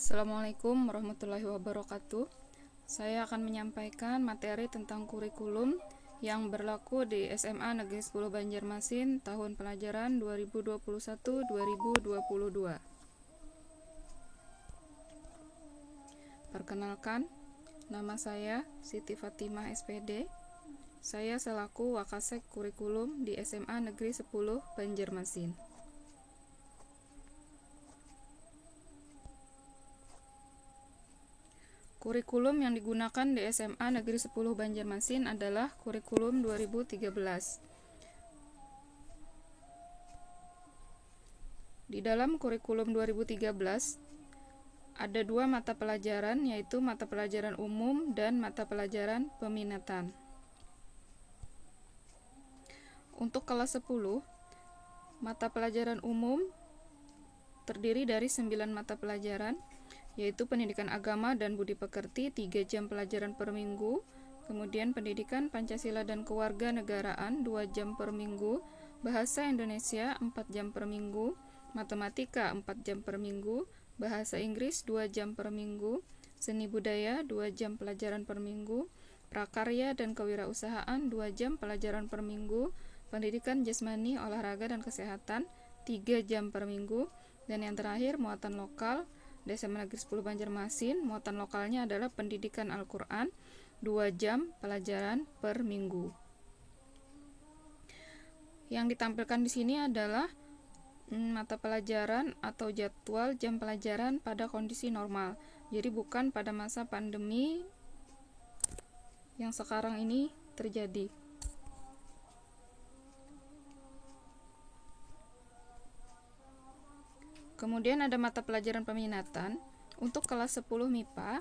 Assalamualaikum warahmatullahi wabarakatuh. Saya akan menyampaikan materi tentang kurikulum yang berlaku di SMA Negeri 10 Banjarmasin tahun pelajaran 2021-2022. Perkenalkan, nama saya Siti Fatimah SPD. Saya selaku Wakasek Kurikulum di SMA Negeri 10 Banjarmasin. Kurikulum yang digunakan di SMA Negeri 10 Banjarmasin adalah kurikulum 2013. Di dalam kurikulum 2013 ada dua mata pelajaran, yaitu mata pelajaran umum dan mata pelajaran peminatan. Untuk kelas 10, mata pelajaran umum terdiri dari 9 mata pelajaran, yaitu pendidikan agama dan budi pekerti 3 jam pelajaran per minggu, kemudian pendidikan Pancasila dan kewarganegaraan 2 jam per minggu, bahasa Indonesia 4 jam per minggu, matematika 4 jam per minggu, bahasa Inggris 2 jam per minggu, seni budaya 2 jam pelajaran per minggu, prakarya dan kewirausahaan 2 jam pelajaran per minggu, pendidikan jasmani, olahraga dan kesehatan 3 jam per minggu, dan yang terakhir muatan lokal di SMA Negeri 10 Banjarmasin. Muatan lokalnya adalah pendidikan Al-Quran 2 jam pelajaran per minggu. Yang ditampilkan di sini adalah mata pelajaran atau jadwal jam pelajaran pada kondisi normal. Jadi bukan pada masa pandemi yang sekarang ini terjadi. Kemudian ada mata pelajaran peminatan. Untuk kelas 10 MIPA,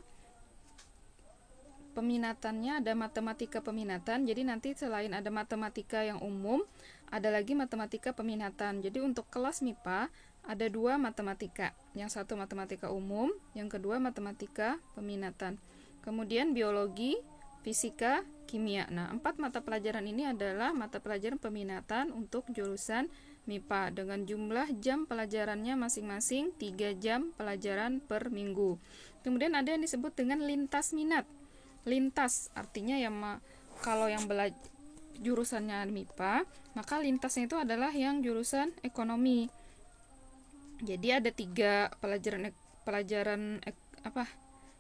peminatannya ada matematika peminatan. Jadi nanti selain ada matematika yang umum, ada lagi matematika peminatan. Jadi untuk kelas MIPA ada 2 matematika. Yang satu matematika umum, yang kedua matematika peminatan. Kemudian biologi, fisika, kimia. Nah, 4 mata pelajaran ini adalah mata pelajaran peminatan untuk jurusan MIPA dengan jumlah jam pelajarannya masing-masing 3 jam pelajaran per minggu. Kemudian ada yang disebut dengan lintas minat. Lintas artinya kalau yang jurusannya MIPA, maka lintasnya itu adalah yang jurusan ekonomi. Jadi ada 3 pelajaran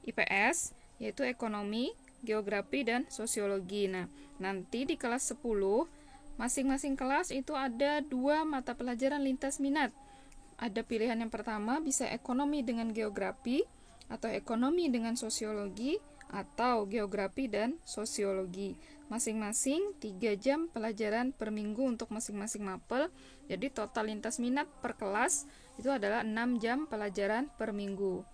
IPS, yaitu ekonomi, geografi, dan sosiologi. Nah, nanti di kelas 10 masing-masing kelas itu ada 2 mata pelajaran lintas minat. Ada pilihan yang pertama bisa ekonomi dengan geografi, atau ekonomi dengan sosiologi, atau geografi dan sosiologi. Masing-masing 3 jam pelajaran per minggu untuk masing-masing mapel. Jadi total lintas minat per kelas itu adalah 6 jam pelajaran per minggu.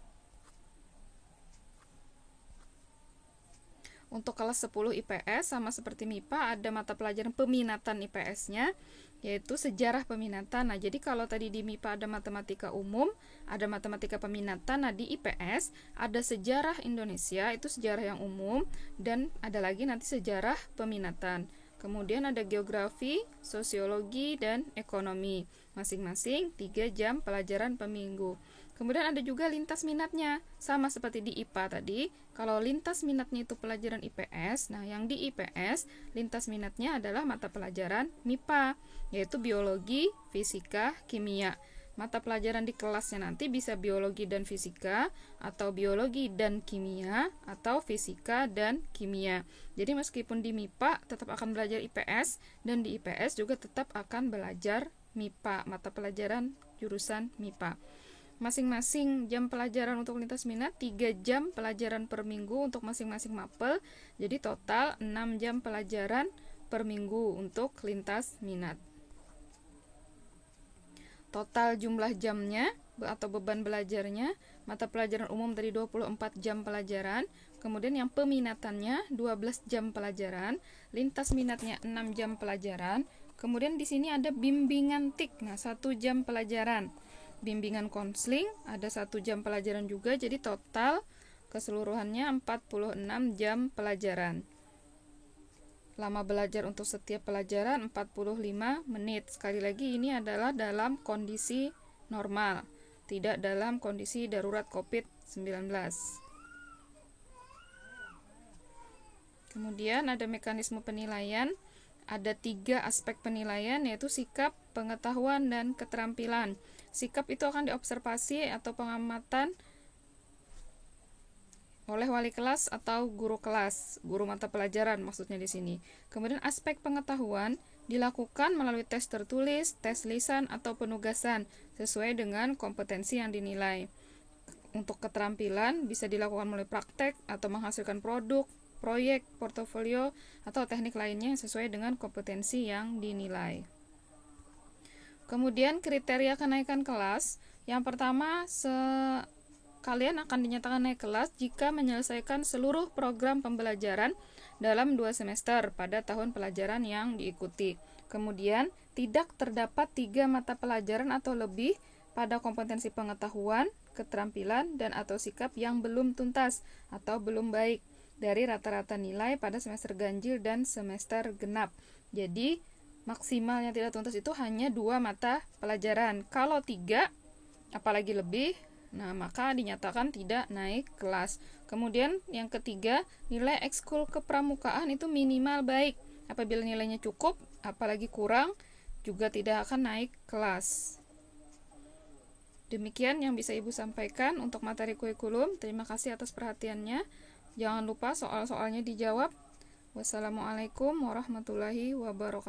Untuk kelas 10 IPS sama seperti MIPA ada mata pelajaran peminatan IPS-nya, yaitu sejarah peminatan. Nah, jadi kalau tadi di MIPA ada matematika umum, ada matematika peminatan. Nah, di IPS ada sejarah Indonesia, itu sejarah yang umum, dan ada lagi nanti sejarah peminatan. Kemudian ada geografi, sosiologi, dan ekonomi. Masing-masing 3 jam pelajaran per minggu. Kemudian ada juga lintas minatnya, sama seperti di IPA tadi. Kalau lintas minatnya itu pelajaran IPS, nah yang di IPS lintas minatnya adalah mata pelajaran MIPA, yaitu biologi, fisika, kimia. Mata pelajaran di kelasnya nanti bisa biologi dan fisika, atau biologi dan kimia, atau fisika dan kimia. Jadi meskipun di MIPA tetap akan belajar IPS, dan di IPS juga tetap akan belajar MIPA, mata pelajaran jurusan MIPA. Masing-masing jam pelajaran untuk lintas minat 3 jam pelajaran per minggu untuk masing-masing mapel. Jadi total 6 jam pelajaran per minggu untuk lintas minat. Total jumlah jamnya atau beban belajarnya, mata pelajaran umum tadi 24 jam pelajaran, kemudian yang peminatannya 12 jam pelajaran, lintas minatnya 6 jam pelajaran, kemudian di sini ada bimbingan TIK, nah 1 jam pelajaran. Bimbingan konseling ada 1 jam pelajaran juga, jadi total keseluruhannya 46 jam pelajaran. Lama belajar untuk setiap pelajaran 45 menit. Sekali lagi ini adalah dalam kondisi normal. tidak dalam kondisi darurat COVID-19. Kemudian ada mekanisme penilaian. Ada 3 aspek penilaian, yaitu sikap, pengetahuan, dan keterampilan. Sikap itu akan diobservasi atau pengamatan oleh wali kelas atau guru kelas, guru mata pelajaran maksudnya di sini. Kemudian aspek pengetahuan dilakukan melalui tes tertulis, tes lisan, atau penugasan sesuai dengan kompetensi yang dinilai. Untuk keterampilan bisa dilakukan melalui praktek atau menghasilkan produk, proyek, portofolio, atau teknik lainnya sesuai dengan kompetensi yang dinilai. Kemudian kriteria kenaikan kelas. Yang pertama, kalian akan dinyatakan naik kelas jika menyelesaikan seluruh program pembelajaran dalam 2 semester pada tahun pelajaran yang diikuti. Kemudian, tidak terdapat 3 mata pelajaran atau lebih pada kompetensi pengetahuan, keterampilan, dan atau sikap yang belum tuntas atau belum baik dari rata-rata nilai pada semester ganjil dan semester genap. Jadi, maksimal yang tidak tuntas itu hanya 2 mata pelajaran. Kalau 3, apalagi lebih, maka dinyatakan tidak naik kelas. Kemudian yang ketiga, nilai ekskul kepramukaan itu minimal baik. Apabila nilainya cukup, apalagi kurang, juga tidak akan naik kelas. Demikian yang bisa Ibu sampaikan untuk materi kurikulum. Terima kasih atas perhatiannya. Jangan lupa soal-soalnya dijawab. Wassalamualaikum warahmatullahi wabarakatuh.